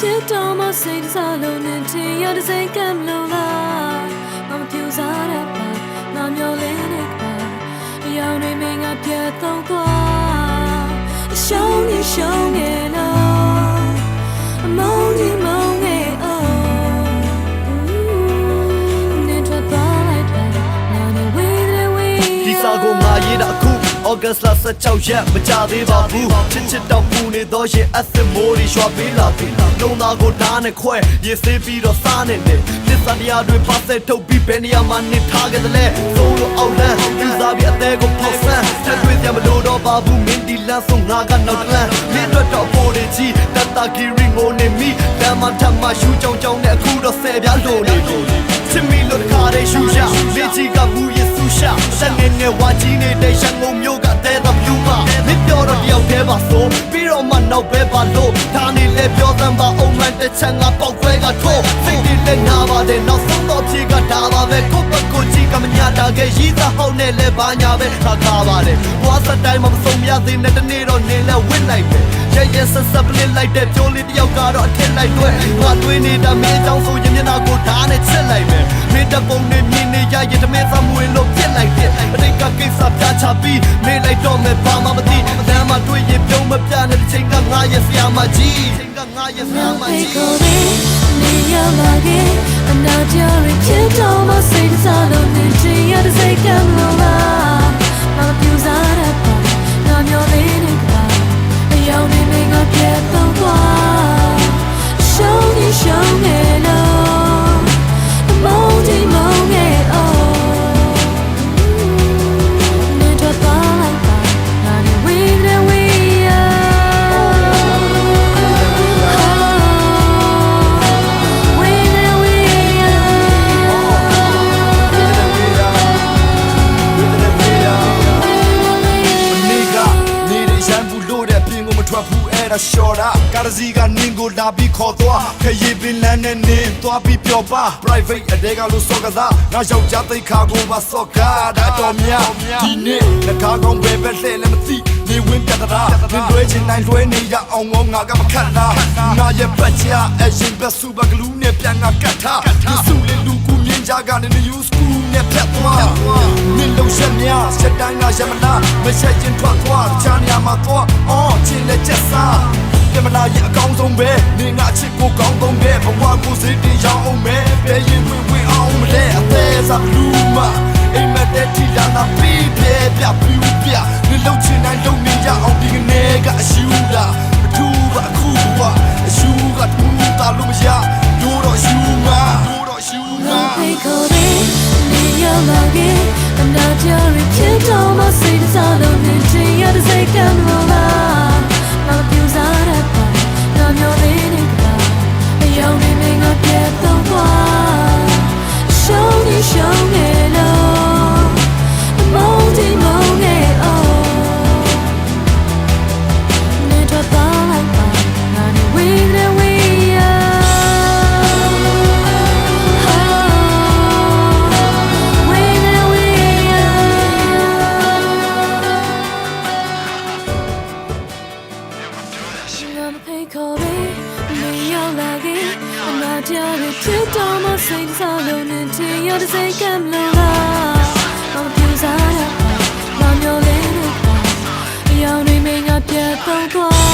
ဖြစ်တော့မစိတ်စားလုံးနဲ့တင်ရတဲ့စိတ်ကမလို့လားမမပြူစားတဲ့ပါငါမျောလေးနဲ့ပါရောင်တွေမင်းကပြတ်တော့သွားရှုံးနေရှုံးနေလို့အမုန်းကြီးမုန်းနေနေထွက်သွားလိုက်ပါနာနေဝေးတယ်ဝေးဒီစာကိုငါရေးတာအခုAugust လ16ရက်မကြသေးပါဘူးချစ်ချစ်တော့ပူနေတော့ရင်အသက်မိုးတွေရွှာပေးလာပြီလုံသားကိုဓာတ်နဲ့ခွဲရေဆေးပြီးတော့စားနေတယ်သစ္စာတရားတွေပါဆက်ထုတ်ပြီးဘယ်နေရာမှာနေထားခဲ့တယ်လဲဆိုလို့အောက်လန်းပြစားပြီးအသေးကိုဖောက်ဆန်းထပ်တွေ့ကြမလို့တော့ပါဘူးမင်းဒီလန်းဆုံးငါကနောက်တလန်းမင်းတို့တော့ပေါ်နေကြီးတတဂီရီငိုနေမိလမ်းမထပ်မှရှူကြောင်ကြောင်နဲ့အခုတော့ဆယ်ပြားလို့နေချစ်မီလို့တခါတည်းရှူရမေကြီးကဘူးယေစုရှာစနေနဲ့ဝါကြီးနေတဲ့ရန်ကုန်မြို့ကတဲတော်ပြူပါမင်းပြောတော့တယောက်တည်းပါဆိုပြီးတော့မှနောက်ပဲပါလို့ဒါနေလဲပြောသမ်းပါအုံမှန်တစ်ချက်ငါပေါက်ခွဲကထိုးစိတ်တွေလည်းနာပါတယ်နောက်ဆုံးတော့ဖြေကဒါပါပဲကိုပကိုကြီးကမညာတာခဲ့ရီးသားဟောင်းနဲ့လဲဘာညာပဲခါခါပါတယ်ဘွားစတိုင်းမှာမဆုံးရသေးတဲ့တနေ့တော့နေလဲဝစ်လိုက်ပဲရဲဆက်ဆက်ပလစ်လိုက်တဲ့ပြိုးလေးတယောက်ကတော့အထက်လိုက်တွဲငါတွေးနေတာမင်းအကြောင်းဆိုရင်မျက်နှာကိုဓာတ်နဲ့ချက်လိုက်မယ်မင်းတပုံနဲ့မြင်နေရရင်တမင်းသမွေလို့ပြစ်လိုက်တယ်အတိတ်ကကိစ္စပြချပြီးမေးလိုက်တော့မယ်ဘာမှမသိလမ်းမှာတွေ့ရင်ပြုံးမပြတဲ့ချိန်ကငါရဲ့ဆရာမကြီးချိန်ကငါရဲ့ဆရာမကြီးနေရလာခဲ့အနာကြရဖြစ်တော့မစိတ်စားလို့နေချင်ရတဲ့စိတ်ကမလို့လားမပြူစားတဲ့ပါငါမျောလေးနဲ့ပါအယောင်နေမင်းကပြတ်တော့သွားရှုံးနေရှုံးနေလို့မုန်းဒီမုန်းနေနေတော့သွားလိုက်ပါငါနေဝေးတယ်ဝေးရှော်တာကားစီကနင်းကိုလာပြီးခေါ်သွားခရီးပင်လန်းနဲ့နင်းသွားပြီးပျော်ပါ private အတဲကလို့စောကစားငါယောက်ျားသိခါကိုပါစောကားဒါတော်များဒီနေ့ငါကားကောင်းပဲပဲလှဲ့လည်းမသိနေဝင်းပြတ်တာနင်းလွဲချင်နိုင်လွဲနေရအောင်ငါကမခတ်တာငါရဲ့ပတ်ချအရင်ပဲစူပါဂလူးနဲ့ပြန်ငါကတ်ထားဒီစုလေးလူကူမြင်ကြကနေ new school နဲ့ဖြတ်သွားမင်းလုံးချက်များစက်တန်းကရမလားမချက်ချင်းထွက်သွားချာနေမှာသွားအော်ချင်းလက်ချက်စားပြမလာရဲ့အကောင်းဆုံးပဲနေငါချစ်ကိုကောင်းဆုံးပဲဘဝကိုစိတ်တင်ရအောင်ပဲဘယ်ရင်ဝင်အောင်မလဲအသေးစားလူမအိမ်မက်တဲ့ထီလာနာပြီးပြပြပြပြနေလုံးချင်တိုင်းလုံးနေရအောင်ဒီကနေကအရှူလာမထူပါအခုပါအရှူကတူတာလို့မရဒိုးတော့ရှူမှာဒိုးတော့ရှူမှာဖေးကိုနေရလာခဲ့အနာကြရဖြစ်တော့မစိတ်စားလို့နေချင်ရတဲ့စိတ်ကမလို့လားမပြူစားတဲ့ပါငါမျောလေးနဲ့ပါအယောင်နေမင်းကပြတ်တော့သွားရှုံးနေရှုံးနေလို့မုန်းဒီမုန်းနေနေတော့သွားလိုက်ပါငါနေဝေးတယ်ဝေးဖြစ်တော့မစိတ်စားလို့နေချင်ရတဲ့စိတ်ကမလို့လားမပြူစားတဲ့ပါငါမျောလေးနဲ့ပါအယောင်တွေမင်းကပြတ်တော့